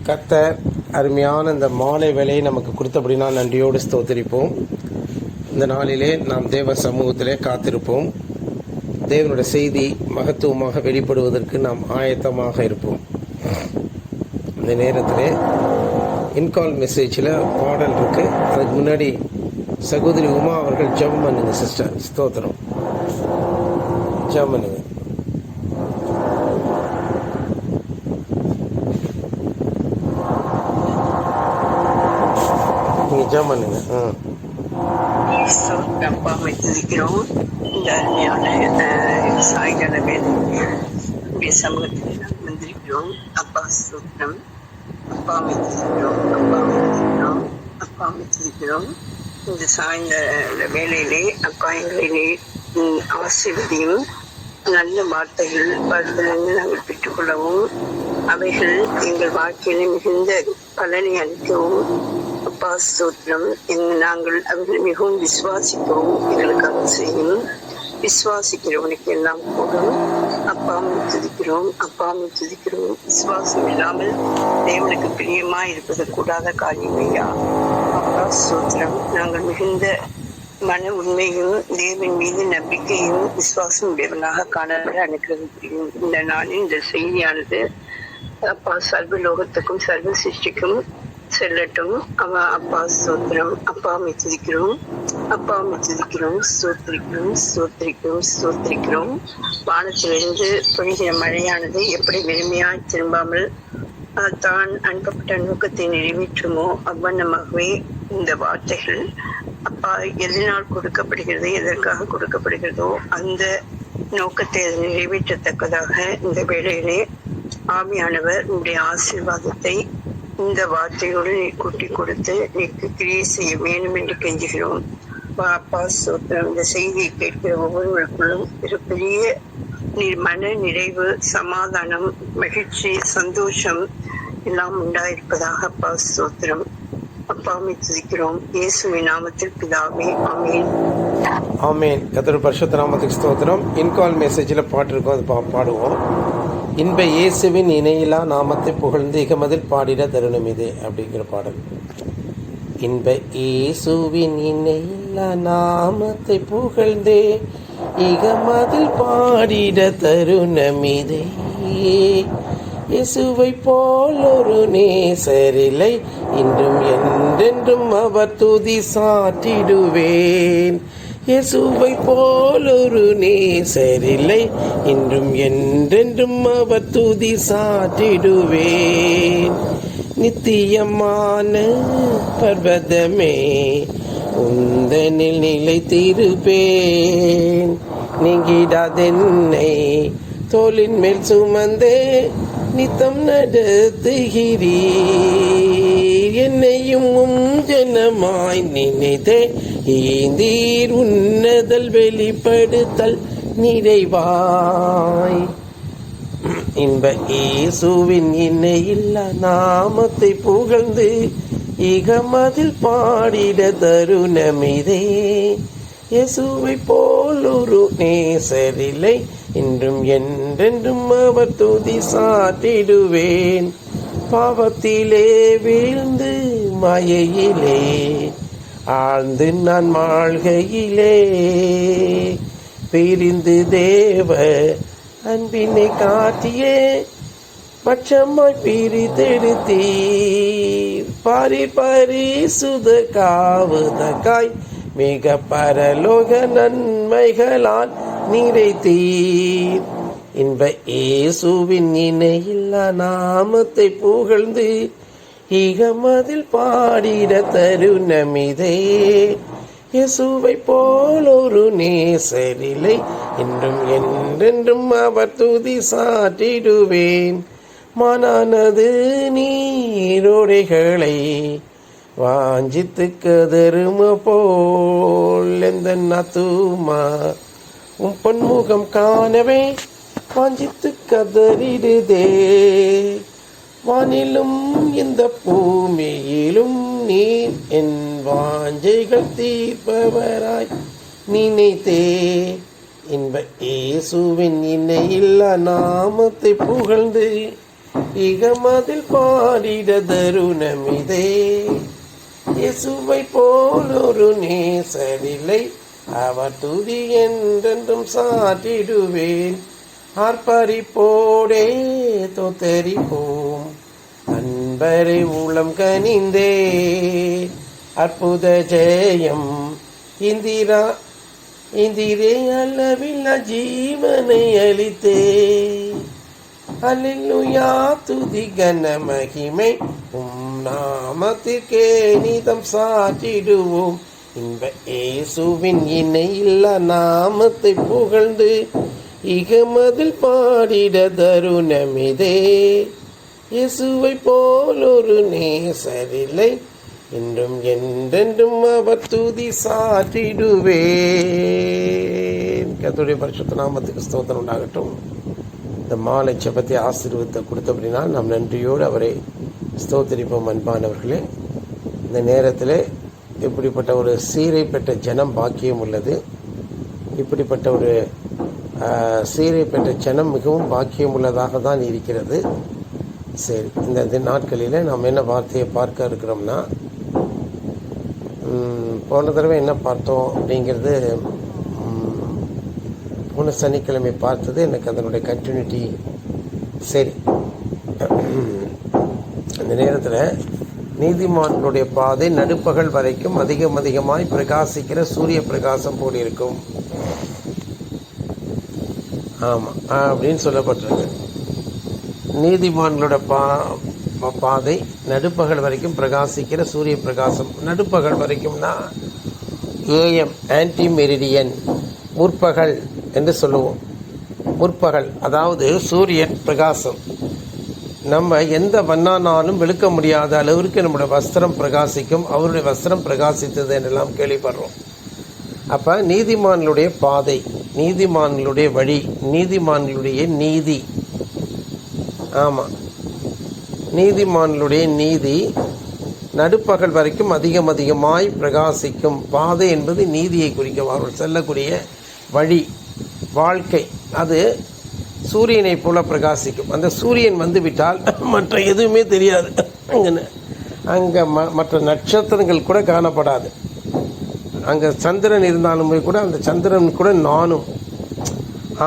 கர்த்தர் அருமையான இந்த மாலை வேலையை நமக்கு கொடுத்தபடினா நன்றியோடு ஸ்தோத்திரிப்போம். இந்த நாளிலே நாம் தேவ சமூகத்திலே காத்திருப்போம். தேவனுடைய செய்தி மகத்துவமாக வெளிப்படுவதற்கு நாம் ஆயத்தமாக இருப்போம். இந்த நேரத்தில் இன்கால் மெசேஜில் பாடல் இருக்குது. அதுக்கு முன்னாடி சகோதரி உமா அவர்கள் ஜெபம் பண்ணுங்க. சிஸ்டர் ஸ்தோத்திரம், ஜெபம் பண்ணுங்க. ஜெபம் பண்ணுங்க. அப்பா வைத்திருக்கிறோம். இந்த அருமையான சாய்கிழமை சமூகத்தில் வந்திருக்கிறோம். அப்பா சூத்திரம். அப்பா வைத்திருக்கிறோம், அப்பா வைத்திருக்கிறோம், அப்பா வைத்திருக்கிறோம். இந்த சாய்ந்த வேலையிலே அப்பா எங்களை ஆசீர்வதியும் நல்ல வார்த்தைகள் பலனிலிருந்து நாங்கள் பெற்றுக்கொள்ளவும் அவைகள் எங்கள் வாழ்க்கையில மிகுந்த பலனை அளிக்கவும் அப்பா ஸ்தோத்திரம். நாங்கள் அவர்கள் மிகவும் விசுவாசிக்கவும் எங்களுக்காக செய்யும். விசுவாசிக்கிறவனுக்கு எல்லாம் கூடும். அப்பாவை துதிக்கிறோம், அப்பாவை துதிக்கிறோம். விசுவாசம் இல்லாமல் தேவனுக்கு பிரியமா இருப்பது கூடாத காரியம் ஐயா. அப்பா ஸ்தோத்திரம். நாங்கள் மிகுந்த மன உண்மையும் தேவன் மீது நம்பிக்கையும் விசுவாசம் உடையவனாக காணப்பட அனுகிரகிக்கிறோம். இந்த நாளில் இந்த செய்தியானது அப்பா சர்வ லோகத்துக்கும் சர்வ சிருஷ்டிக்கும் செல்லட்டும். அப்பா ஸ்தோத்திரம். அப்பாவை துதிக்கிறோம், அப்பாவை துதிக்கிறோம், ஸ்தோத்திரிக்கிறோம், ஸ்தோத்திரிக்கிறோம், ஸ்தோத்திரிக்கிறோம். வானத்திலிருந்து பொழிகிற மழையானது எப்படி வெறுமையாய் திரும்பாமல் தான் அனுப்பப்பட்ட நோக்கத்தை நிறைவேற்றுமோ அவ்வண்ணமாகவே இந்த வார்த்தைகள் அப்பா எதனால் கொடுக்கப்படுகிறது, எதற்காக கொடுக்கப்படுகிறதோ அந்த நோக்கத்தை அதை நிறைவேற்றத்தக்கதாக இந்த வேளையிலே ஆவியானவர் உங்களுடைய ஆசீர்வாதத்தை இந்த வார்த்தையோடு நீ கூட்டி கொடுத்து நீக்கு கிரியை செய்ய வேண்டும் என்று கெஞ்சுகிறோம். அப்பா ஸ்தோத்திரம். இந்த செய்தியை கேட்கிற ஒவ்வொருவருக்குள்ளும் பெரிய மன நிறைவு, சமாதானம், மகிழ்ச்சி, சந்தோஷம் எல்லாம் உண்டாயிருப்பதாக அப்பா ஸ்தோத்திரம். அப்பாவை துதிக்கிறோம் இயேசுவின் நாமத்தில் பிதாவே, ஆமேன். ஆமேன். கர்த்தருடைய பரிசுத்த நாமத்துக்கு ஸ்தோத்திரம். இன்கால் மெசேஜில் பாட்டு இருக்கும், அது பாடுவோம். இன்ப இயேசுவின் இணையிலா நாமத்தை புகழ்ந்து இகமதில் பாடிட தருணம் இது அப்படிங்கிற பாடல். இன்ப இயேசுவின் இணையிலா நாமத்தை புகழ்ந்தே இகமதில் பாடிட தருணம் இதே. இயேசுவை போல் ஒரு நேசரில்லை, இன்றும் என்றென்றும் அவர் துதி சாட்டிடுவேன். இயேசுவை போல் ஒரு நேசரில்லை, இன்றும் என்றென்றும் அவர் துதி சாட்டிடுவேன். நித்தியமான பர்வதமே உந்தனில் நிலைத்திருப்பேன். நீங்கிடாதென்னை தோளின் மேல் சுமந்தே நித்தம் நடத்துகிறீர். என்னையும் ஜனமாய் நினைத்தே ஈந்தீர் உன்னதல் வெளிப்படுத்தல் நிறைவாய். இன்ப இயேசுவின் இணையில்லா நாமத்தை புகழ்ந்து இகமதில் பாடிட தருணமிதே. இயேசுவை போல் ஒரு நேசரில்லை, இன்றும் என்றென்றும் அவர் துதி சாட்டிடுவேன். பாவத்திலே வீழ்ந்து மாயையிலே ஆழ்ந்து நான் மாழ்கையிலே பிரிந்து தேவ அன்பினை காட்டியே பட்சமாய் பிரித்தெடுத்தீர். பரிசுத காவதற்காய் மிக பரலோக நன்மைகளால் நிறைத்தீர். இன்ப இயேசுவின் இணையில்லா நாமத்தை புகழ்ந்து இகமதில் பாடிட தருணமிதே. இயேசுவை போல் ஒரு நேசரில்லை, இன்றும் என்றென்றும் அவர் துதி சாட்டிடுவேன். மானானது நீரோடைகளை வாஞ்சித்து கதரும போல் எந்த நத்துமா உன் பொன்முகம் காணவே வாஞ்சித்து கதறிடுதே. வானிலும் இந்த பூமியிலும் நீர் என் வாஞ்சைகள் தீர்ப்பவராய் நினைத்தே. இன்ப இயேசுவின் இணையில்லா நாமத்தை புகழ்ந்து இகமதில் பாடிட தருணமிதே. இயேசுவை போல் ஒரு நேசரில்லை, அவர் துதி என்றென்றும் சாற்றிடுவேன். ஆர்ப்பரிப்போடே தோத்தரிப்போம், அன்பரை உளம் கனிந்தே. அற்புத ஜெயம் இந்திரே அளவில்லா ஜீவனை அளித்தே. அல்லேலூயா துதி கன மகிமை நாமத்திற்கே நீதம் சாற்றிடுவோம். இன்ப இயேசுவின் இணையில்லா நாமத்தை புகழ்ந்து இகமதில் பாடிட தருணமிதே. இயேசுவை போல் ஒரு நேசரில்லை, என்றும் என்றென்றும் அவர் துதி சாற்றிடுவேன். கர்த்தருடைய பரிசுத்த நாமத்துக்கு ஸ்தோத்திரம் உண்டாகட்டும். இந்த மாலை செபத்தை ஆசீர்வாதத்தை கொடுத்தபடினா நாம் நன்றியோடு அவரை ஸ்தோத்திரிப்போம். அன்பானவர்களே, இந்த நேரத்தில் இப்படிப்பட்ட ஒரு சீரை பெற்ற ஜனம் பாக்கியம் உள்ளது. இப்படிப்பட்ட ஒரு சீரை பெற்ற ஜனம் மிகவும் பாக்கியம் உள்ளதாக தான் இருக்கிறது. சரி, இந்த நாட்களில் நாம் என்ன வார்த்தையை பார்க்க இருக்கிறோம்னா, போன தடவை என்ன பார்த்தோம் அப்படிங்கிறது போன சனிக்கிழமை பார்த்தது. எனக்கு அதனுடைய கண்டினியூட்டி. சரி, அந்த நேரத்தில் நீதிமான்களுடைய பாதை நடுப்பகல் வரைக்கும் அதிகமாய் பிரகாசிக்கிற சூரிய பிரகாசம் போல் இருக்கும். ஆமாம் அப்படின்னு சொல்லப்பட்டிருக்கு. நீதிமான்களோட பாதை நடுப்பகல் வரைக்கும் பிரகாசிக்கிற சூரிய பிரகாசம். நடுப்பகல் வரைக்கும்னா ஏஎம், ஆன்டி மெரிடியன், முற்பகல் என்று சொல்லுவோம். முற்பகல் அதாவது சூரியன் பிரகாசம். நம்ம எந்த வண்ணானாலும் வெளுக்க முடியாத அளவிற்கு நம்முடைய வஸ்திரம் பிரகாசிக்கும். அவருடைய வஸ்திரம் பிரகாசித்தது என்றெல்லாம் கேள்விப்படுறோம். அப்போ நீதிமான்களுடைய பாதை, நீதிமான்களுடைய வழி, நீதிமான்களுடைய நீதி. ஆமாம், நீதிமான்களுடைய நீதி நடுப்பகல் வரைக்கும் அதிகமாய் பிரகாசிக்கும். பாதை என்பது நீதியை குறிக்கும். அவர்கள் செல்லக்கூடிய வழி, வாழ்க்கை, அது சூரியனை போல பிரகாசிக்கும். அந்த சூரியன் வந்துவிட்டால் மற்ற எதுவுமே தெரியாது. அங்கே மற்ற நட்சத்திரங்கள் கூட காணப்படாது. அங்கே சந்திரன் இருந்தாலுமே கூட அந்த சந்திரன் கூட நானும்.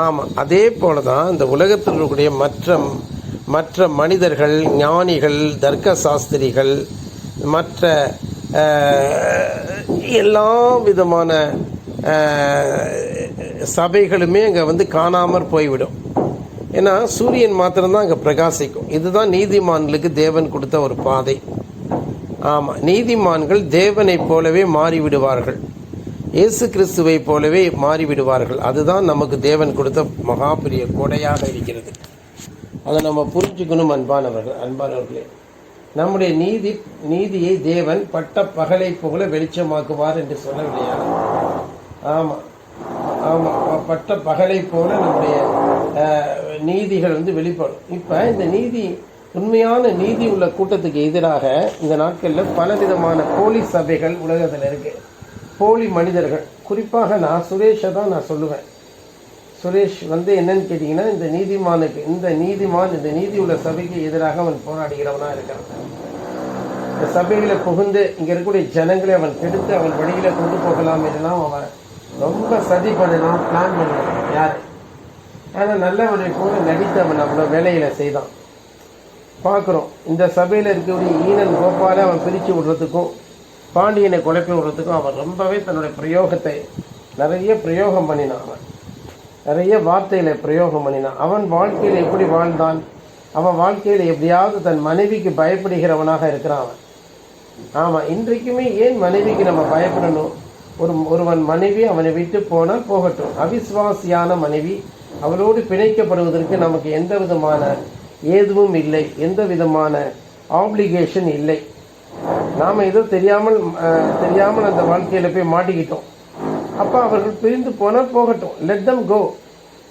ஆமாம், அதே போல தான் இந்த உலகத்தில் இருக்கக்கூடிய மற்ற மனிதர்கள், ஞானிகள், தர்க்க சாஸ்திரிகள், மற்ற எல்லா விதமான சபைகளுமே அங்கே காணாமற் போய்விடும். ஏன்னா சூரியன் மாத்திரம்தான் அங்கே பிரகாசிக்கும். இதுதான் நீதிமான்களுக்கு தேவன் கொடுத்த ஒரு பாதை. ஆமாம், நீதிமான்கள் தேவனைப் போலவே மாறிவிடுவார்கள், இயேசு கிறிஸ்துவை போலவே மாறிவிடுவார்கள். அதுதான் நமக்கு தேவன் கொடுத்த மகா பெரிய கொடையாக இருக்கிறது. அதை நம்ம புரிஞ்சுக்கணும். அன்பானவர்களே, நம்முடைய நீதியை தேவன் பட்ட பகலை போல வெளிச்சமாக்குவார் என்று சொல்லவில்லையா? ஆமாம், பட்ட பகலை போல நம்முடைய நீதிகள் வெளிப்படும். இப்போ இந்த உண்மையான நீதி உள்ள கூட்டத்துக்கு எதிராக இந்த நாட்களில் பலவிதமான போலி சபைகள் உலகத்தில் இருக்கு. போலி மனிதர்கள். குறிப்பாக நான் சுரேஷை தான் நான் சொல்லுவேன். சுரேஷ் என்னன்னு கேட்டிங்கன்னா, இந்த நீதி உள்ள சபைக்கு எதிராக அவன் போராடுகிறவனாக இருக்கிறான். இந்த சபைகளை புகுந்து இங்கே இருக்கக்கூடிய ஜனங்களை அவன் கெடுத்து அவன் வழியில் கொண்டு போகலாம் என்றெல்லாம் அவன் ரொம்ப சதி பண்ணலாம், பிளான் பண்ணலாம். யார்? ஆனால் நல்லவனை கூட நடித்து அவன் அவ்வளோ வேலையில் செய்தான். பார்க்குறோம், இந்த சபையில் இருக்கக்கூடிய ஈனன் கோபாலை அவன் பிரித்து விடுறதுக்கும் பாண்டியனை குழப்பி விடுறதுக்கும் அவன் ரொம்பவே தன்னுடைய பிரயோகத்தை நிறைய பிரயோகம் பண்ணினான். அவன் நிறைய வார்த்தைகளை பிரயோகம் பண்ணினான். அவன் வாழ்க்கையில் எப்படி வாழ்ந்தான்? அவன் வாழ்க்கையில் எப்படியாவது தன் மனைவிக்கு பயப்படுகிறவனாக இருக்கிறான் அவன். ஆமாம், இன்றைக்குமே ஏன் மனைவிக்கு நம்ம பயப்படணும்? ஒருவன் மனைவி அவனை விட்டு போனால் போகட்டும். அவிசுவாசியான மனைவி, அவளோடு பிணைக்கப்படுவதற்கு நமக்கு எந்த விதமான ஏதுவும் இல்லை, எந்த விதமான ஆப்ளிகேஷன் இல்லை. நாம் ஏதோ தெரியாமல் அந்த வாழ்க்கையில் போய் மாட்டிக்கிட்டோம். அப்போ அவர்கள் பிரிந்து போனால் போகட்டும், லெட் தம் கோ.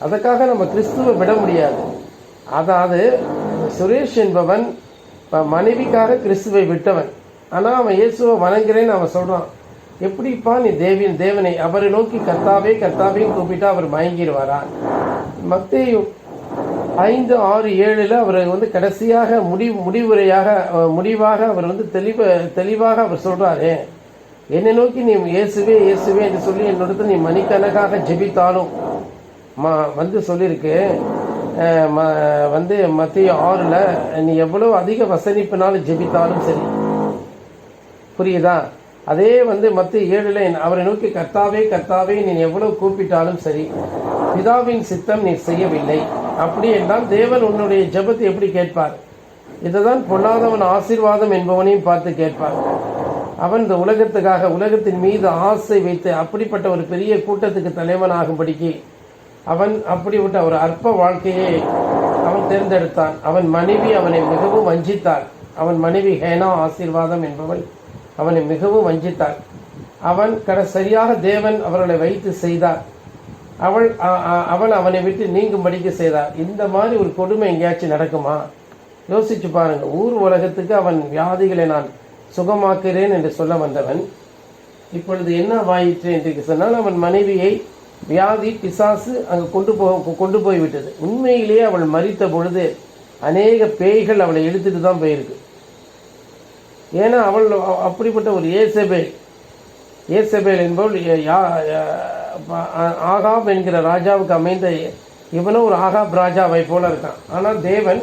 அதுக்காக நம்ம கிறிஸ்துவை விட முடியாது. அதாவது சுரேஷ் என்பவன் மனைவிக்காக கிறிஸ்துவை விட்டவன். ஆனால் அவன் இயேசுவை வணங்குறேன்னு அவன் சொல்கிறான். எப்படிப்பா நீ தேவனை அவரை நோக்கி கர்த்தாவே கர்த்தாவையும் கூப்பிட்டா அவர் மயங்கிடுவாரா? மத்தேயு 5, 6, 7 அவர் வந்து கடைசியாக முடிவாக அவர் வந்து தெளிவாக அவர் சொல்றாரு, என்னை நோக்கி நீ இயேசுவே இயேசுவே என்று சொல்லி என்னிடத்தில் நீ மணிக்கணக்காக ஜெபித்தாலும் வந்து சொல்லியிருக்கு. வந்து மத்திய 6ல் நீ எவ்வளவு அதிக வசனிப்பினாலும் ஜெபித்தாலும் சரி, புரியுதா? அதே வந்து மத்திய 7ல் அவரை நோக்கி கர்த்தாவே கர்த்தாவே நீ எவ்வளவு கூப்பிட்டாலும் சரி, பிதாவின் சித்தம் நீ செய்யவில்லை. அப்படி என்றால் தேவன் உன்னுடைய ஜெபத்தை எப்படி கேட்பார்? இதுதான் பொல்லாதவன் ஆசீர்வாதம் என்பவனையும் பார்த்து கேட்பார். அவன் இந்த உலகத்தின் மீது ஆசை வைத்து அப்படிப்பட்ட ஒரு பெரிய கூட்டத்துக்கு தலைவனாகும்படிக்கு அவன் அப்படிப்பட்ட ஒரு அற்ப வாழ்க்கையை அவன் தேர்ந்தெடுத்தான். அவன் மனைவி அவனை மிகவும் வஞ்சித்தாள். அவன் மனைவி ஹேனா ஆசீர்வாதம் என்பவள் அவனை மிகவும் வஞ்சித்தாள். அவன் சரியாக தேவன் அவர்களை வைத்து செய்தார். அவள் அவனை விட்டு நீங்கும்படிக்கு செய்தார். இந்த மாதிரி ஒரு கொடுமை எங்கேயாச்சும் நடக்குமா? யோசிச்சு பாருங்க. ஊர் உலகத்துக்கு அவன் வியாதிகளை நான் சுகமாக்குறேன் என்று சொல்ல வந்தவன் இப்பொழுது என்ன வாயிற்று என்று சொன்னால், அவன் மனைவியை வியாதி பிசாசு அங்கு கொண்டு போய்விட்டது. உண்மையிலேயே அவள் மரித்த பொழுது அநேக பேய்கள் அவளை இழுத்துட்டு தான் போயிருக்கு. ஏன்னா அவள் அப்படிப்பட்ட ஒரு ஏசபேல் என்பவள் ஆகாப் என்கிற ராஜாவுக்கு அமைந்த இவனும் ஒரு ஆகாப் ராஜாவை போல இருக்கான். ஆனால் தேவன்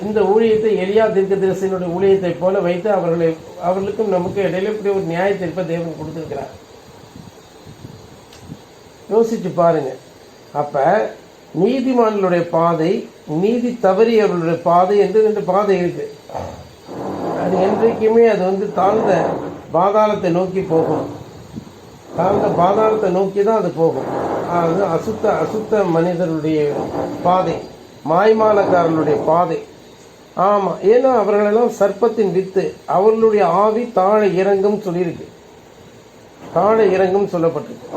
இந்த ஊழியத்தை எலியா தீர்க்கதரிசியினுடைய ஊழியத்தை போல வைத்து அவர்களுக்கும் நமக்கு இடையில இப்படி ஒரு நியாயத்தீர்ப்பை தேவன் கொடுத்திருக்கிறார். யோசிச்சு பாருங்க. அப்ப நீதிமான்களுடைய பாதை, நீதி தவறியவர்களுடைய பாதை என்று 2 பாதை இருக்கு. அது என்றைக்குமே அது வந்து தாழ்ந்த பாதாளத்தை நோக்கி போகும். தாழ்ந்த பாதாளத்தை நோக்கி தான் அது போகும். அது அசுத்த மனிதர்களுடைய பாதை, மாய்மாலக்காரர்களுடைய பாதை. ஆமாம், ஏன்னா அவர்களெல்லாம் சர்ப்பத்தின் வித்து, அவர்களுடைய ஆவி தாழ இறங்கும் சொல்லியிருக்கு. தாழ இறங்கும் சொல்லப்பட்டிருக்கு.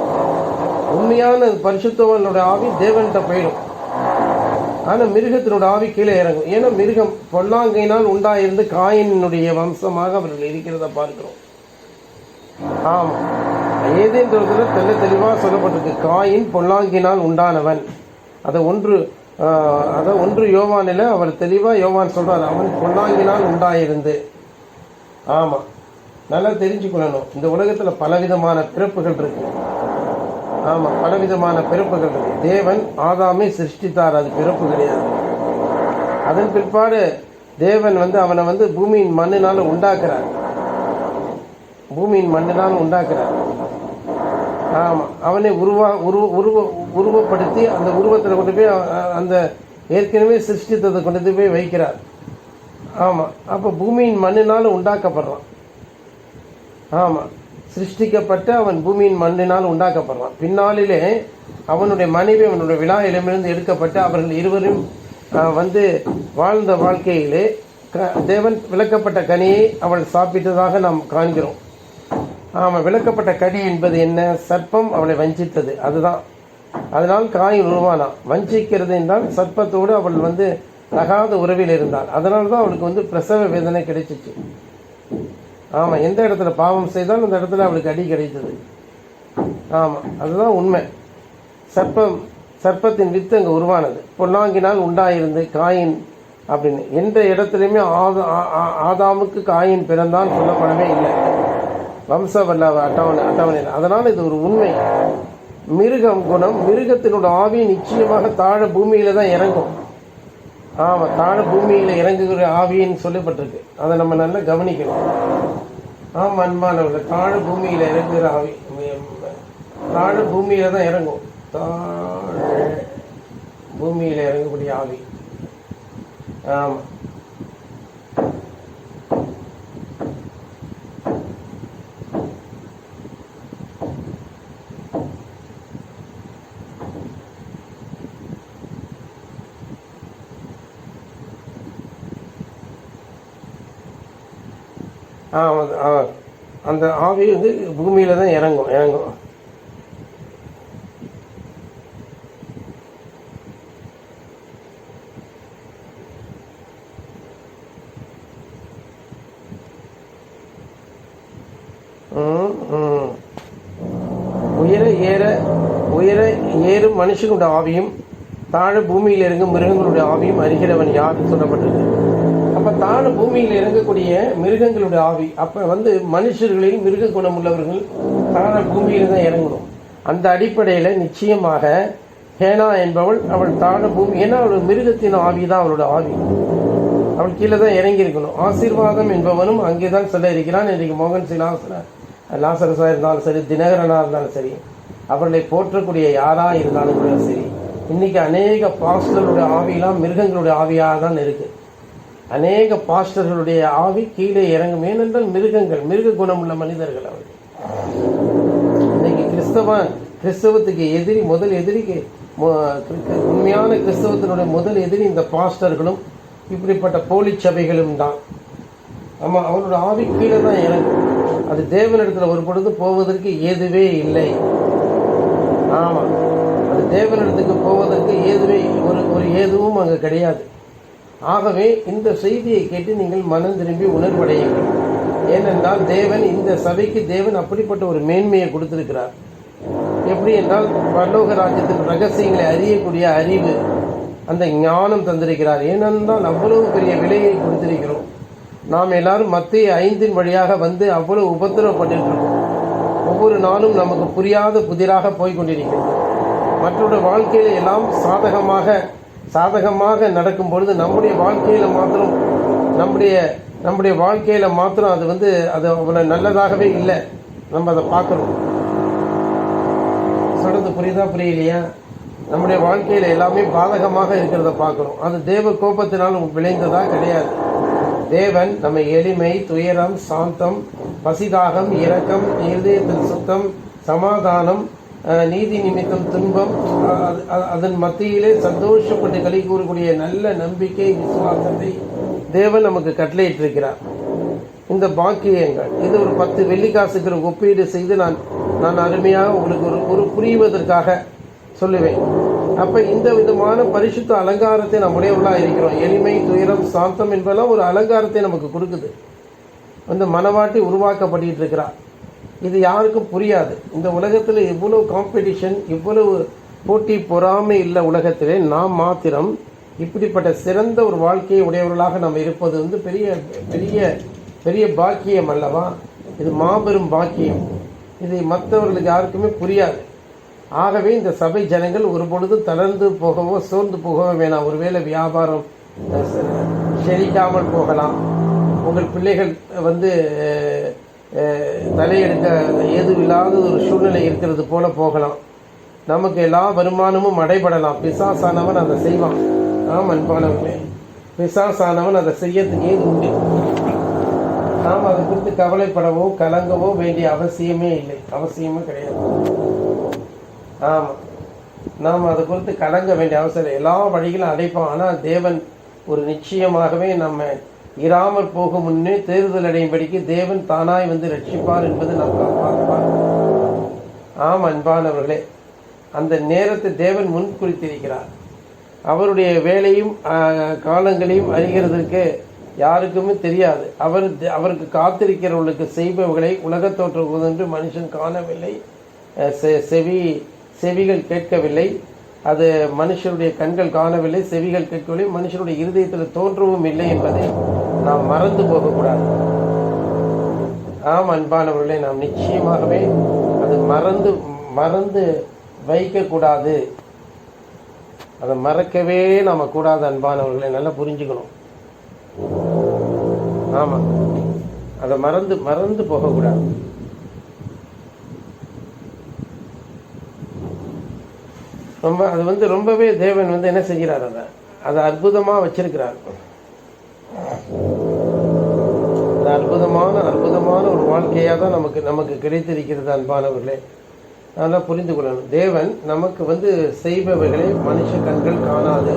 உண்மையான பரிசுத்தவனுடைய ஆவி தேவன்கிட்ட போயிடும். ஆனால் மிருகத்தினோட ஆவி கீழே இறங்கும். ஏன்னா மிருகம் பொல்லாங்கையினால் உண்டாயிருந்து காயினுடைய வம்சமாக அவர்கள் இருக்கிறத பார்க்கிறோம். ஆமாம், ஏதேன்றதுல தெளிவாக சொல்லப்பட்டிருக்கு, காயின் பொல்லாங்கினால் உண்டானவன். அதை ஒன்று யோவானில் அவர் தெளிவாக யோவான் சொல்றார், அவன் பொல்லாங்கினால் உண்டாயிருந்து. ஆமாம், நல்லா தெரிஞ்சுக்கொள்ளணும். இந்த உலகத்தில் பலவிதமான பிறப்புகள் இருக்கு. ஆமாம், பலவிதமான பிறப்புகள் இருக்கு. தேவன் ஆதாமை சிருஷ்டித்தார், அது பிறப்பு கிடையாது. அதன் பிற்பாடு தேவன் வந்து அவனை வந்து பூமியின் மண்ணினால் உண்டாக்குறார். ஆமாம், அவனை உருவப்படுத்தி அந்த உருவத்தில் கொண்டு போய் அந்த ஏற்கனவே சிருஷ்டித்ததை கொண்டு போய் வைக்கிறார். ஆமாம், அப்போ பூமியின் மண்ணினால் உண்டாக்கப்படுறான். ஆமாம், சிருஷ்டிக்கப்பட்ட அவன் பூமியின் மண்ணினால் உண்டாக்கப்படுறான். பின்னாளிலே அவனுடைய மனைவி அவனுடைய விழாவிடமிருந்து எடுக்கப்பட்டு அவர்கள் இருவரும் வந்து வாழ்ந்த வாழ்க்கையிலே தேவன் விளக்கப்பட்ட கனியை அவள் சாப்பிட்டதாக நாம் காண்கிறோம். ஆமாம், விளக்கப்பட்ட கனி என்பது என்ன? சர்ப்பம் அவளை வஞ்சித்தது, அதுதான். அதனால் காயின் உருவானான். வஞ்சிக்கிறது என்றால் சர்ப்பத்தோடு அவள் வந்து தகாத உறவில் இருந்தாள். அதனால தான் அவளுக்கு வந்து பிரசவ வேதனை கிடைச்சிச்சு. ஆமாம், எந்த இடத்துல பாவம் செய்தாலும் அந்த இடத்துல அவளுக்கு அடி கிடைத்தது. ஆமாம், அதுதான் உண்மை. சர்ப்பத்தின் வித்து அங்கே உருவானது. பொல்லாங்கினால் உண்டாயிருந்து காயின் அப்படின்னு எந்த இடத்துலையுமே ஆதாமுக்கு காயின் பிறந்தான் சொல்லப்படவே இல்லை. வம்சவல்ல அட்டவணையில். அதனால் இது ஒரு உண்மை. மிருகம் குணம், மிருகத்தினோட ஆவி நிச்சயமாக தாழ பூமியில தான் இறங்கும். ஆமாம், தாழ பூமியில இறங்குகிற ஆவின்னு சொல்லப்பட்டிருக்கு. அதை நம்ம நல்லா கவனிக்கணும். ஆமாம் அன்பானவர்கள், தாழ பூமியில இறங்குகிற ஆவி தாழ பூமியில தான் இறங்கும். தாழ பூமியில இறங்கக்கூடிய ஆவி. ஆமாம், அந்த ஆவி வந்து பூமியில தான் இறங்கும். உயர ஏறும் மனுஷனுடைய ஆவியும் தாழ பூமியில் இறங்கும் மிருகங்களுடைய ஆவியும் அறிகிறவன் யாருன்னு சொல்லப்பட்டிருக்கு. அப்ப தாழ பூமியில் இறங்கக்கூடிய மிருகங்களுடைய ஆவி, அப்ப மனுஷர்களில் மிருக குணம் உள்ளவர்கள் தாழ பூமியில தான் இறங்கணும். அந்த அடிப்படையில நிச்சயமாக ஹேனா என்பவள் அவள் தாழ பூமி, ஏன்னா அவள் மிருகத்தின் ஆவி தான் அவளோட ஆவி, அவள் கீழே தான் இறங்கி இருக்கணும். ஆசீர்வாதம் என்பவனும் அங்கேதான் சொல்ல இருக்கிறான். இன்றைக்கு மோகன் லாசரஸா இருந்தாலும் சரி, தினகரனா இருந்தாலும் சரி, அவர்களை போற்றக்கூடிய யாரா இருந்தாலும் கூட சரி, இன்னைக்கு அநேக பாஸ்டர்களுடைய ஆவியெல்லாம் மிருகங்களுடைய ஆவியாக தான் இருக்கு. அநேக பாஸ்டர்களுடைய ஆவி கீழே இறங்கும். ஏனென்றால் மிருகங்கள், மிருக குணமுள்ள மனிதர்கள் அவர்கள். இன்னைக்கு கிறிஸ்தவத்துக்கு எதிரி, முதல் எதிரிக்கு, உண்மையான கிறிஸ்தவத்தினுடைய முதல் எதிரி இந்த பாஸ்டர்களும் இப்படிப்பட்ட போலி சபைகளும் தான். ஆமா, அவனோட ஆவி கீழே தான் இறங்கும். அது தேவனிடத்துல ஒரு பொழுது போவதற்கு ஏதுவே இல்லை. ஆமா, அது தேவனிடத்துக்கு போவதற்கு ஏதுவே ஒரு ஏதுவும் அங்கு கிடையாது. ஆகவே இந்த செய்தியை கேட்டு நீங்கள் மனம் திரும்பி உணர்வடையுங்கள். ஏனென்றால் தேவன் இந்த சபைக்கு தேவன் அப்படிப்பட்ட ஒரு மேன்மையை கொடுத்திருக்கிறார். எப்படி என்றால் பரலோக ராஜ்யத்தின் ரகசியங்களை அறியக்கூடிய அறிவு, அந்த ஞானம் தந்திருக்கிறார். ஏனென்றால் அவ்வளவு பெரிய விலையை கொடுத்திருக்கிறோம். நாம் எல்லாரும் மத்திய 5 வழியாக அவ்வளவு உபத்திரவப்பட்டிருக்கிறோம். ஒவ்வொரு நாளும் நமக்கு புரியாத புதிராக போய்கொண்டிருக்கிறது. மற்றொரு வாழ்க்கையில எல்லாம் சாதகமாக நடக்கும் பொழுது நம்முடைய வாழ்க்கையில மாத்திரம் அது அவ்வளவு நல்லதாகவே இல்லை. நம்ம அதை பார்க்கணும். சொல்றது புரியுதா புரியலையா? நம்முடைய வாழ்க்கையில எல்லாமே பாதகமாக இருக்கிறத பார்க்கணும். அது தேவ கோபத்தினால் விளைந்ததா கிடையாது. தேவன் நம்ம எளிமை, துயரம், சாந்தம், பசிதாகம், இரக்கம், இருதயத்தில் சுத்தம், சமாதானம், நீதி நிமித்தம் துன்பம், அதன் மத்தியிலே சந்தோஷப்பட்டு களி கூறக்கூடிய நல்ல நம்பிக்கை, விசுவாசத்தை தேவன் நமக்கு கட்டளையிட்டிருக்கிறார். இந்த பாக்கியங்கள் இது ஒரு 10 வெள்ளிக்காசுக்கு ஒப்பீடு செய்து நான் அருமையாக உங்களுக்கு ஒரு புரிவதற்காக சொல்லுவேன். அப்ப இந்த விதமான பரிசுத்த அலங்காரத்தை நம்முடையவர்களா இருக்கிறோம். எளிமை, துயரம், சாந்தம் என்பதெல்லாம் ஒரு அலங்காரத்தை நமக்கு கொடுக்குது. மனவாட்டி உருவாக்கப்பட்டு இருக்கிறார். இது யாருக்கும் புரியாது. இந்த உலகத்தில் இவ்வளவு காம்படிஷன், இவ்வளவு போட்டி பொறாமை இல்லை உலகத்திலே நாம் மாத்திரம் இப்படிப்பட்ட சிறந்த ஒரு வாழ்க்கையை உடையவர்களாக நம்ம இருப்பது பெரிய பெரிய பெரிய பாக்கியம் அல்லவா? இது மாபெரும் பாக்கியம். இது மற்றவர்களுக்கு யாருக்குமே புரியாது. ஆகவே இந்த சபை ஜனங்கள் ஒரு பொழுதும் தளர்ந்து போகவோ சோர்ந்து போகவோ வேணாம். ஒருவேளை வியாபாரம் செழிக்காமல் போகலாம். உங்கள் பிள்ளைகள் தலையெடுக்க ஏதுவில்லாத ஒரு சூழ்நிலை இருக்கிறது போல போகலாம். நமக்கு எல்லா வருமானமும் அடைபடலாம். பிசாசானவன் அதை செய்வான். ஆம் அன்பானவர்களே, பிசாசானவன் அதை செய்யறதுக்கு ஏது உண்டு. நாம் அதை குறித்து கவலைப்படவோ கலங்கவோ வேண்டிய அவசியமே இல்லை. அவசியமே கிடையாது. ஆமாம், நாம் அதை குறித்து கலங்க வேண்டிய அவசியம். எல்லா வழிகளும் அடைப்போம். ஆனால் தேவன் ஒரு நிச்சயமாகவே நம்ம இராமல் போகும் முன்னே தேர்தல் அடையும்படிக்கு தேவன் தானாய் ரட்சிப்பார் என்பது நாம் பார்ப்பார். ஆம் அன்பானவர்களே, அந்த நேரத்தை தேவன் முன் குறித்திருக்கிறார். அவருடைய வேலையும் காலங்களையும் அறிகிறதற்கு யாருக்குமே தெரியாது. அவருக்கு காத்திருக்கிறவர்களுக்கு செய்பவர்களை உலகத் தோற்றுவதென்று மனுஷன் காணவில்லை, செவிகள் கேட்கவில்லை, அது மனுஷருடைய கண்கள் காணவில்லை, செவிகள் கேட்கவில்லை, மனுஷருடைய இருதயத்தில் தோன்றவும் இல்லை என்பதை நாம் மறந்து போகக்கூடாது. ஆம் அன்பானவர்களே, நாம் நிச்சயமாகவே அது மறந்து வைக்கக்கூடாது. அதை மறக்கவே நாம கூடாது அன்பானவர்களை நல்லா புரிஞ்சுக்கணும். ஆமா, அதை மறந்து போகக்கூடாது. அது ரொம்பவே தேவன் என்ன செய்கிறார், அதை அற்புதமா வச்சிருக்கிறார். அற்புதமான ஒரு வாழ்க்கையா தான் நமக்கு கிடைத்திருக்கிறது அன்பானவர்களே. அதெல்லாம் புரிந்து கொள்ளணும். தேவன் நமக்கு செய்பவைகளை மனுஷ கண்கள் காணாது,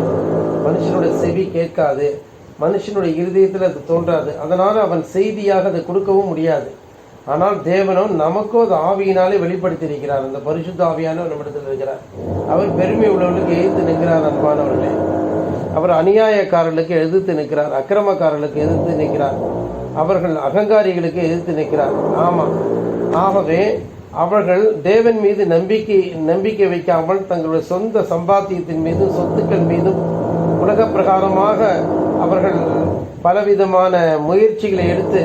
மனுஷனுடைய செவி கேட்காது, மனுஷனுடைய இருதயத்தில் அது தோன்றாது. அதனால அவன் செய்தியாக அதை கொடுக்கவும் முடியாது. ஆனால் தேவனும் நமக்கும் அது ஆவியினாலே வெளிப்படுத்தி இருக்கிறார். அந்த பரிசுத்த ஆவியானவர் நம்மிடத்தில் இருக்கிறார். அவர் பெருமை உள்ளவர்களுக்கு எதிர்த்து நிற்கிறார் அன்பானவர்களே. அவர் அநியாயக்காரர்களுக்கு எதிர்த்து நிற்கிறார், அக்கிரமக்காரர்களுக்கு எதிர்த்து நிற்கிறார், அவர்கள் அகங்காரிகளுக்கு எதிர்த்து நிற்கிறார். ஆமாம், ஆகவே அவர்கள் தேவன் மீது நம்பிக்கை வைக்காமல் தங்களுடைய சொந்த சம்பாத்தியத்தின் மீதும் சொத்துக்கள் மீதும் உலக பிரகாரமாக அவர்கள் பலவிதமான முயற்சிகளை எடுத்து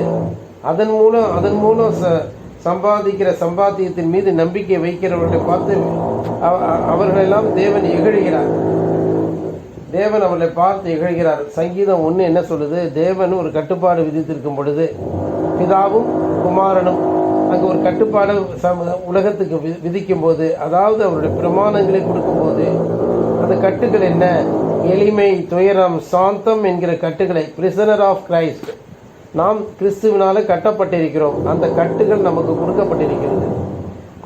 அதன் மூலம் சம்பாதிக்கிற சம்பாத்தியத்தின் மீது நம்பிக்கை வைக்கிறவர்களை பார்த்து அவர்களெல்லாம் தேவன் இகழ்கிறார். தேவன் அவர்களை பார்த்து இகழ்கிறார். சங்கீதம் 1 என்ன சொல்லுது? தேவன் ஒரு கட்டுப்பாடு விதித்திருக்கும் பொழுது பிதாவும் குமாரனும் அங்கே ஒரு கட்டுப்பாடு உலகத்துக்கு விதிக்கும் போது, அதாவது அவருடைய பிரமாணங்களை கொடுக்கும்போது அந்த கட்டுகள் என்ன? எளிமை, துயரம், சாந்தம் என்கிற கட்டுகளை, பிரிசனர் ஆஃப் கிரைஸ்ட், நாம் கிறிஸ்துவினால கட்டப்பட்டிருக்கிறோம். அந்த கட்டுகள் நமக்கு கொடுக்கப்பட்டிருக்கிறது.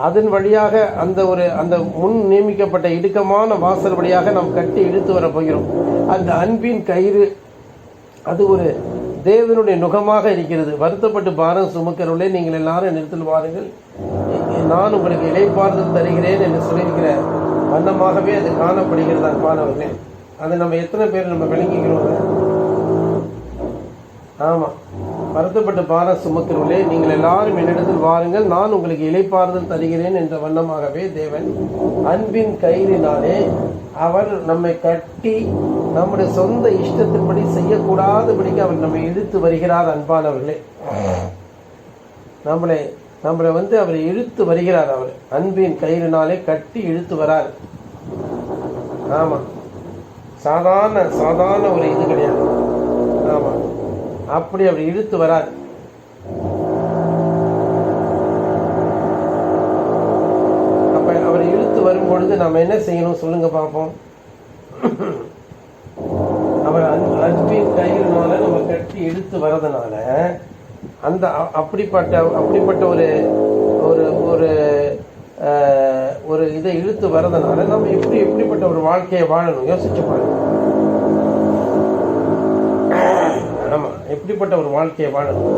அதன் வழியாக அந்த முன் நியமிக்கப்பட்ட இடுக்கமான வாசல் வழியாக நாம் கட்டி இழுத்து வர போகிறோம். அந்த அன்பின் கயிறு அது ஒரு தேவனுடைய நுகமாக இருக்கிறது. வருத்தப்பட்டு பாரம் சுமக்கிறவர்களே, நீங்கள் எல்லாரும் நிறுத்தல் வாருங்கள், நான் உங்களுக்கு இளைப்பாறுதல் தருகிறேன் என்று சொல்லியிருக்கிற வண்ணமாகவே அது காணப்படுகிறது. அன்பானவர்களே, அதை நம்ம எத்தனை பேர் நம்ம விளங்கிக்கிறோம்? ஆமாம், வருத்தப்பட்டு பாரம் சுமக்கிறவர்களே, நீங்கள் எல்லாரும் என்னிடத்தில் வாருங்கள், நான் உங்களுக்கு இளைப்பாறுதல் தருகிறேன் என்ற வண்ணமாகவே தேவன் அன்பின் கயிறினாலே அவர் நம்மை கட்டி நம்முடைய சொந்த இஷ்டத்தின்படி செய்யக்கூடாதபடிக்கு அவர் நம்மை இழுத்து வருகிறார். அன்பானவர்களே, நம்மளை அவர் இழுத்து வருகிறார். அவர் அன்பின் கயிறினாலே கட்டி இழுத்து வரார். ஆமாம், சாதாரண ஒரு இது கிடையாது. ஆமாம், அப்படி அவர் இழுத்து வரார். அப்ப அவர் இழுத்து வரும் பொழுது நம்ம என்ன செய்யணும் சொல்லுங்க பார்ப்போம். அவர் அன்பின் கயிறுனால நம்ம கட்டி இழுத்து வர்றதுனால அந்த அப்படிப்பட்ட ஒரு ஒரு ஒரு ஒரு இதை இழுத்து வர்றதுனால நம்ம எப்படிப்பட்ட ஒரு வாழ்க்கையை வாழணும் யோசிச்சு பாருங்க. ஆமா, எப்படிப்பட்ட ஒரு வாழ்க்கையை வாழணும்,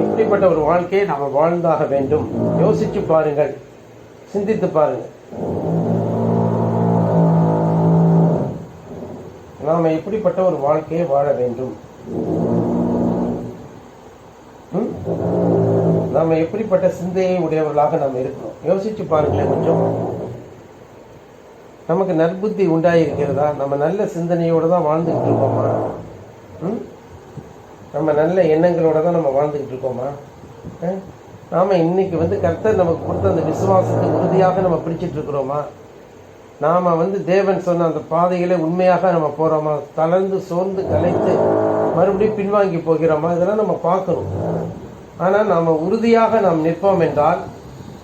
எப்படிப்பட்ட ஒரு வாழ்க்கையை நாம வாழ்ந்தாக வேண்டும். யோசிச்சு பாருங்கள், சிந்தித்து பாருங்கள். நாம எப்படிப்பட்ட ஒரு வாழ்க்கையை வாழ வேண்டும், நாம எப்படிப்பட்ட சிந்தையை உடையவர்களாக நாம் இருக்கணும். யோசிச்சு பாருங்களேன். கொஞ்சம் நமக்கு நற்புத்தி உண்டாயிருக்கிறதா? நம்ம நல்ல சிந்தனையோடு தான் வாழ்ந்துக்கிட்டு இருக்கோமா? நம்ம நல்ல எண்ணங்களோட தான் நம்ம வாழ்ந்துக்கிட்டு இருக்கோமா? நாம இன்னைக்கு கர்த்தர் நமக்கு கொடுத்த அந்த விசுவாசத்தை உறுதியாக நம்ம பிடிச்சிட்டு இருக்கிறோமா? நாம தேவன் சொன்ன அந்த பாதைகளை உண்மையாக நம்ம போறோமா? தளர்ந்து சோர்ந்து கலைத்து மறுபடியும் பின்வாங்கி போகிறோமா? இதெல்லாம் நம்ம பார்க்கணும். ஆனால் நாம உறுதியாக நாம் நிற்போம் என்றால்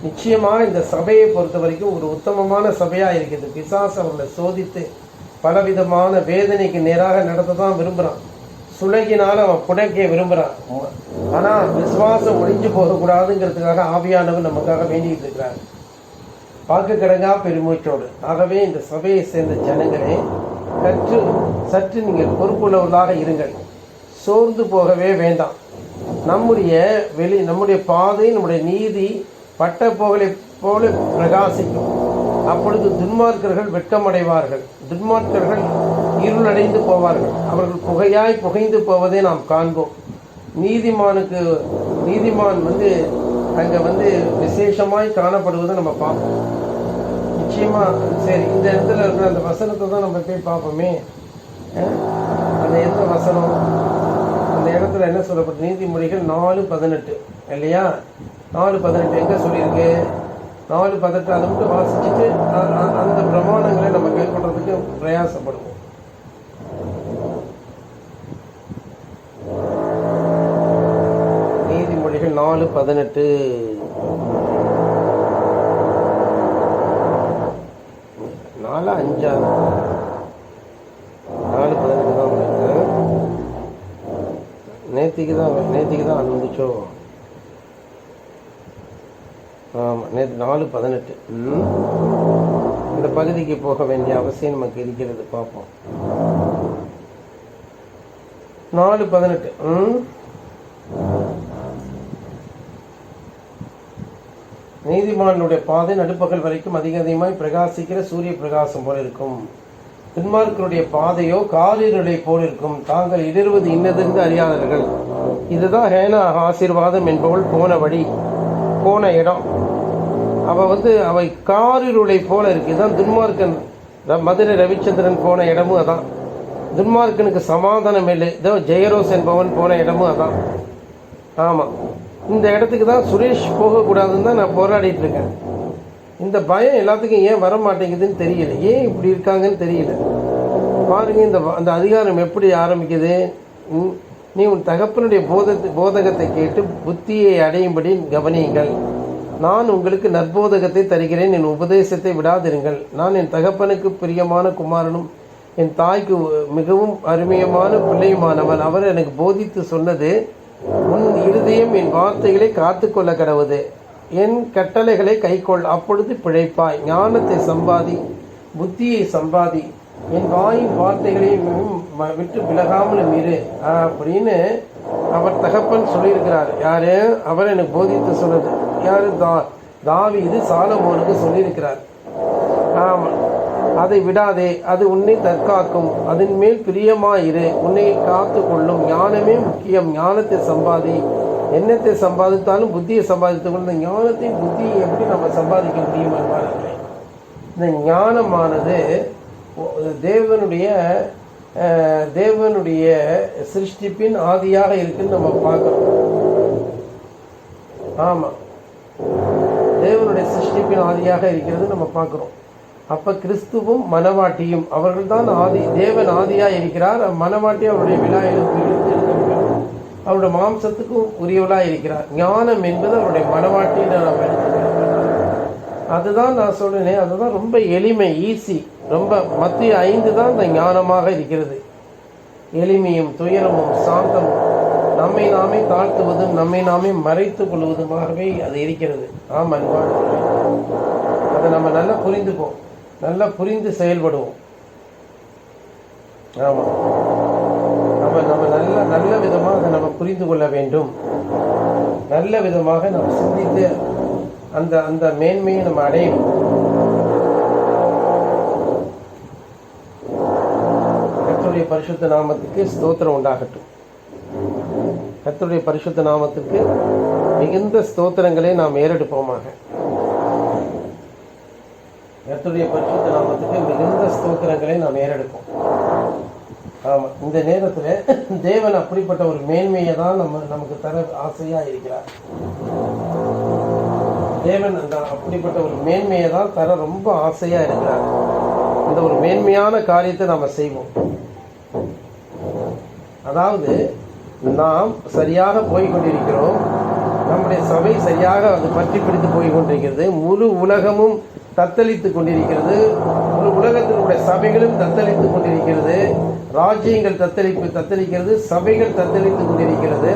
நிச்சயமாக இந்த சபையை பொறுத்த வரைக்கும் ஒரு உத்தமமான சபையாக இருக்குது. பிசாசு அவர்களை சோதித்து பலவிதமான வேதனைக்கு நேராக நடத்த தான் விரும்புகிறான். சுலகினால் அவன் புடைக்க விரும்புகிறான். ஆனால் விசுவாசம் ஒழிஞ்சு போகக்கூடாதுங்கிறதுக்காக ஆவியானவர் நமக்காக வேண்டிகிட்டு இருக்கிறார், பார்க்க கிடங்கா பெருமூச்சோடு. ஆகவே இந்த சபையை சேர்ந்த ஜனங்களே, சற்று நீங்கள் பொறுப்புள்ளவர்களாக இருங்கள். சோர்ந்து போகவே வேண்டாம். நம்முடைய பாதை, நம்முடைய நீதி பட்ட போகலை போல பிரகாசிக்கும். அப்பொழுது துன்மார்க்கர்கள் வெட்கமடைவார்கள், துன்மார்க்கர்கள் இருளடைந்து போவார்கள், அவர்கள் புகைந்து போவதை நாம் காண்போம். நீதிமான் அங்கே விசேஷமாய் காணப்படுவதை நம்ம பார்ப்போம். நிச்சயமா. சரி, இந்த இடத்துல இருக்கிற அந்த வசனத்தை தான் நம்ம போய் பார்ப்போமே. அந்த எந்த வசனம்? அந்த இடத்துல என்ன சொல்லப்பட்ட? நீதிமொழிகள் 4:18 இல்லையா? 4:18 எங்க சொல்லியிருக்கு? 4:18 அதை மட்டும் வாசிச்சுட்டு அந்த பிரமாணங்களை நம்ம கைப்பற்றதுக்கு பிரயாசப்படுவோம். நீதிமொழிகள் 4:18 4:5 4:18 தான் நேத்திக்கு தான் அனுப்பிச்சோ. ஆமாம், நேற்று 4:18. இந்த பகுதிக்கு போக வேண்டிய அவசியம் நமக்கு இருக்கிறது. பார்ப்போம். 4:18. நீதிமானுடைய பாதை நடுப்பகல் வரைக்கும் அதிகமாய் பிரகாசிக்கிற சூரிய பிரகாசம் போல இருக்கும். துன்மார்க்கருடைய பாதையோ காரிருளை போல் இருக்கும், தாங்கள் இடறுவது இன்னதென்று அறியாதவர்கள். இதுதான் ஹேனா ஆசீர்வாதம் என்பவள் போன வழி, போன இடம். அவை காரிருளை போல இருக்கு. இதுதான் துன்மார்க்கன் மதுரை ரவிச்சந்திரன் போன இடமும் அதான். துன்மார்க்கனுக்கு சமாதானம் இல்லை. இதோ ஜெயரோஸ் என்பவன் போன இடமும் அதான். ஆமாம், இந்த இடத்துக்கு தான் சுரேஷ் போகக்கூடாதுன்னு தான் நான் போராடிட்டு இருக்கேன். இந்த பயம் எல்லாத்துக்கும் ஏன் வர மாட்டேங்குதுன்னு தெரியல, ஏன் இப்படி இருக்காங்கன்னு தெரியல. பாருங்க, அந்த அதிகாரம் எப்படி ஆரம்பிக்குது. நீ உன் தகப்பனுடைய போதகத்தை கேட்டு புத்தியை அடையும்படி கவனியுங்கள். நான் உங்களுக்கு நற்போதகத்தை தருகிறேன், என் உபதேசத்தை விடாதிருங்கள். நான் என் தகப்பனுக்கு பிரியமான குமாரனும் என் தாய்க்கு மிகவும் அருமையமான பிள்ளையுமானவன். அவர் எனக்கு போதித்து சொன்னது, உன் இருதயம் என் வார்த்தைகளை காத்து கொள்ள கடவுது, என் கட்டளைகளை கைக்கொள், அப்பொழுது பிழைப்பாய். ஞானத்தை சம்பாதி, புத்தியை சம்பாதி, என் வாயின் வார்த்தைகளை விட்டு விலகாமலும் இரு அப்படின்னு அவர் தகப்பன் சொல்லியிருக்கிறார். யாரு? அவர் எனக்கு போதித்து சொன்னது யாரு? தாவீது சாலமோனுக்கு சொல்லியிருக்கிறார். ஆமாம், அதை விடாதே, அது உன்னை தற்காக்கும், அதன் மேல் பிரியமாயிரு, உன்னை காத்து கொள்ளும். ஞானமே முக்கியம், ஞானத்தை சம்பாதி. எண்ணத்தை சம்பாதித்தாலும் புத்தியை சம்பாதித்து கொண்டு, இந்த ஞானத்தையும் புத்தியை எப்படி நம்ம சம்பாதிக்க முடியும் என்பார்களே. இந்த ஞானமானது தேவனுடைய சிருஷ்டிப்பின் ஆதியாக இருக்குன்னு நம்ம பார்க்கிறோம். ஆமாம், தேவனுடைய சிருஷ்டிப்பின் ஆதியாக இருக்கிறது நம்ம பார்க்கிறோம். அப்ப கிறிஸ்துவும் மனவாட்டியும் அவர்கள்தான் ஆதி. தேவன் ஆதியாக இருக்கிறார், மனவாட்டி அவருடைய விழா அவருடைய மாம்சத்துக்கும் உரியவளாக இருக்கிறார். ஞானம் என்பது அவருடைய மனவாட்டின்னு நாம் எடுத்துக்கிறோம். அதுதான் நான் சொல்றேன், அதுதான் ரொம்ப எளிமை, ஈஸி. ரொம்ப மத்திய 5 தான் இந்த ஞானமாக இருக்கிறது. எளிமையும் துயரமும் சாந்தமும் நம்மை நாமே தாழ்த்துவதும் நம்மை நாமே மறைத்துக் கொள்வதுமாகவே அது இருக்கிறது. ஆமாம், அதை நம்ம நல்லா புரிந்துப்போம், நல்லா புரிந்து செயல்படுவோம். ஆமாம், நம்ம நல்ல விதமாக அதை நம்ம புரிந்து கொள்ள வேண்டும். நல்ல விதமாக நம்ம சிந்தித்து அந்த மேன்மையை நம்ம அடையணும். கர்த்தருடைய பரிசுத்த நாமத்துக்கு ஸ்தோத்திரம் உண்டாகட்டும். கர்த்தருடைய பரிசுத்த நாமத்துக்கு மிகுந்த ஸ்தோத்திரங்களை நாம் ஏறெடுப்போமாக. கர்த்தருடைய பரிசுத்த நாமத்துக்கு மிகுந்த ஸ்தோத்திரங்களை நாம் ஏறெடுப்போம். ஆமாம், இந்த நேரத்தில் தேவன் அப்படிப்பட்ட ஒரு மேன்மையை தான் நமக்கு தர ஆசையா இருக்கிறார். தேவன் அப்படிப்பட்ட ஒரு மேன்மையை தான் தர ரொம்ப ஆசையா இருக்கிறார். இந்த ஒரு மேன்மையான காரியத்தை நாம் செய்வோம். அதாவது நாம் சரியாக போய்கொண்டிருக்கிறோம், நம்முடைய சபை சரியாக அது பற்றி பிடித்து போய் கொண்டிருக்கிறது. முழு உலகமும் தத்தளித்து கொண்டிருக்கிறது, முழு உலகத்தினுடைய சபைகளும் தத்தளித்து கொண்டிருக்கிறது, ராஜ்யங்கள் தத்தளிக்கிறது, சபைகள் தத்தளித்து கொண்டிருக்கிறது.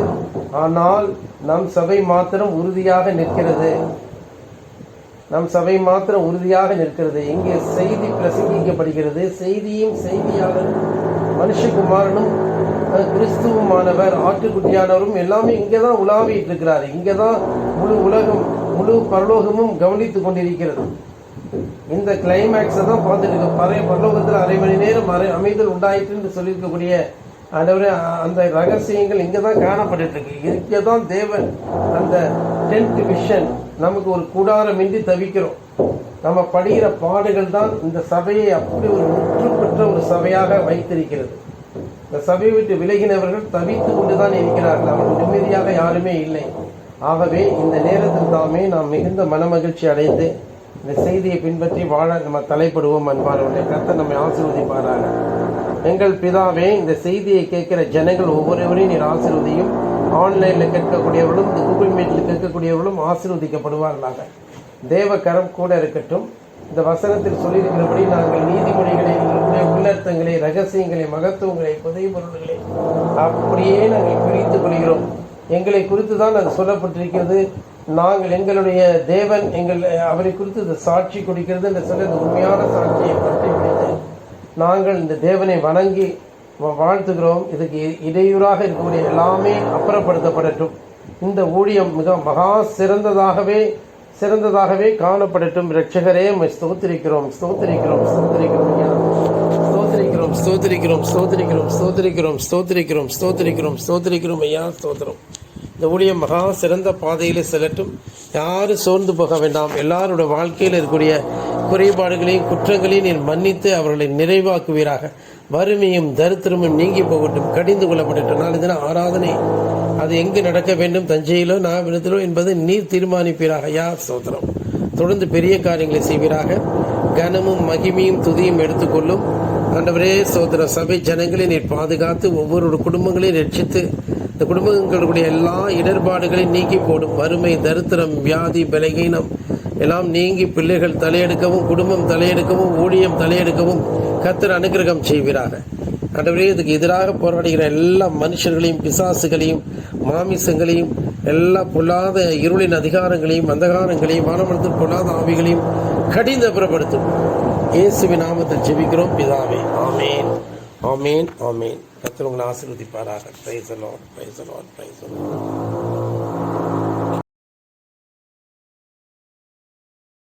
ஆனால் நம் சபை மாத்திரம் உறுதியாக நிற்கிறது. நம் சபை மாத்திரம் உறுதியாக நிற்கிறது. இங்கே செய்தி பிரசங்கிக்கப்படுகிறது. செய்தியும் செய்தியாளரும் மனுஷகுமாரனும் கிறிஸ்துவுமானவர் ஆட்டுக்குட்டியானவரும் எல்லாமே இங்கே தான் உலாவிட்டு இருக்கிறாரு. இங்கே தான் முழு உலகம் முழு பரலோகமும் கவனித்து கொண்டிருக்கிறது. இந்த கிளைமேக்ஸை தான் பார்த்துட்டு இருக்கோம். பரலோகத்தில் 1/2 மணி நேரம் அமைதல் உண்டாயிட்டுன்னு சொல்லியிருக்கக்கூடிய அந்த ரகசியங்கள் இங்கே தான் காணப்பட்டு இருக்கு. இங்கே தான் தேவன் அந்த 10th விஷன் நமக்கு ஒரு கூடாரமின்றி தவிக்கிறோம். நம்ம படுகிற பாடுகள் தான் இந்த சபையை அப்படி ஒரு முற்று பெற்ற ஒரு சபையாக வைத்திருக்கிறது. இந்த சபையை விட்டு விலகினவர்கள் தவித்து கொண்டுதான் இருக்கிறார்கள். அவர்கள் நிம்மதியாக யாருமே இல்லை. ஆகவே இந்த நேரத்தில் தாமே நாம் மிகுந்த மனமகிழ்ச்சி அடைந்து இந்த செய்தியை பின்பற்றி வாழ நம்ம தலைப்படுவோம். அன்பானவர்களே, கர்த்தர் நம்மை ஆசீர்வதிப்பாராக. எங்கள் பிதாவே, இந்த செய்தியை கேட்கிற ஜனங்கள் ஒவ்வொருவரையும் நீர் ஆசீர்வதியும். ஆன்லைனில் கேட்கக்கூடியவர்களும் இந்த கூகுள் மீட்டில் கேட்கக்கூடியவர்களும் ஆசீர்வதிக்கப்படுவார்களாக. தேவ கரம் கூட இருக்கட்டும். இந்த வசனத்தில் சொல்லியிருக்கிறபடி நாங்கள் நீதிமொழிகளை, உள்ளர்த்தங்களை, ரகசியங்களை, மகத்துவங்களை, புதை பொருள்களை அப்படியே நாங்கள் பிரித்து கொள்கிறோம். எங்களை குறித்து தான் அது சொல்லப்பட்டிருக்கிறது. நாங்கள் எங்களுடைய தேவன் அவரை குறித்து சாட்சி கொடுக்கிறது என்று சொல்லி இந்த உண்மையான சாட்சியை பற்றி பிடித்து நாங்கள் இந்த தேவனை வணங்கி வாழ்த்துகிறோம். இதுக்கு இடையூறாக இருக்கக்கூடிய எல்லாமே அப்புறப்படுத்தப்படட்டும். இந்த ஊழியம் மிக மகா சிறந்ததாகவே காணப்படட்டும். இரட்சகரே, ஸ்தோத்திரிக்கிறோம். ஸ்தோத்திரிக்கிறோம் ஸ்தோத்திரிக்கிறோம் ஸ்தோத்திரிக்கிறோம் ஸ்தோத்திரிக்கிறோம் ஸ்தோத்திரிக்கிறோம் ஸ்தோத்திரிக்கிறோம் ஸ்தோத்திரிக்கிறோம் ஐயா ஸ்தோத்திரம். இந்த ஊழியம் மகா சிறந்த பாதையில் செல்லட்டும். யாரும் சோர்ந்து போக வேண்டாம். எல்லாரோட வாழ்க்கையில் இருக்கக்கூடிய குறைபாடுகளையும் குற்றங்களையும் நீர் மன்னித்து அவர்களை நிறைவாக்குவீராக. வறுமையும் தரித்திரமும் நீங்கி போகட்டும், கடிந்து கொள்ளப்படட்டும். நாளை தினம் ஆராதனை அது எங்கு நடக்க வேண்டும், தஞ்சையிலோ நாகபுரத்திலோ என்பதை நீர் தீர்மானிப்பீராக. யார் ஸ்தோத்திரம். தொடர்ந்து பெரிய காரியங்களை செய்வீராக. கனமும் மகிமையும் துதியும் எடுத்துக்கொள்ளும். ஆண்டவரே ஸ்தோத்திர. சபை ஜனங்களை நீர் பாதுகாத்து ஒவ்வொரு குடும்பங்களையும் ரட்சித்து இந்த குடும்பங்களுடைய எல்லா இடர்பாடுகளையும் நீக்கி போடும். வறுமை, தரித்திரம், வியாதி, பலகீனம் எல்லாம் நீங்கி பிள்ளைகள் தலையெடுக்கவும், குடும்பம் தலையெடுக்கவும், ஊழியம் தலையெடுக்கவும் கர்த்தர் அனுக்கிரகம் செய்வீராக. ஆண்டவரே, இதுக்கு எதிராக போராடுகிற எல்லா மனுஷர்களையும், பிசாசுகளையும், மாமிசங்களையும், எல்லா பொல்லாத இருளின் அதிகாரங்களையும், அந்தகாரங்களையும், வானமண்டலத்தில் பொல்லாத ஆவிகளையும் கடிந்து அப்புறப்படுத்தும். இயேசுவின் நாமத்தில் ஜெபிக்கிறோம் பிதாவே. ஆமேன், ஆமேன், ஆமேன். கர்த்தர் உங்களை ஆசீர்வதிப்பாராக. Praise the Lord, praise the Lord, praise the Lord.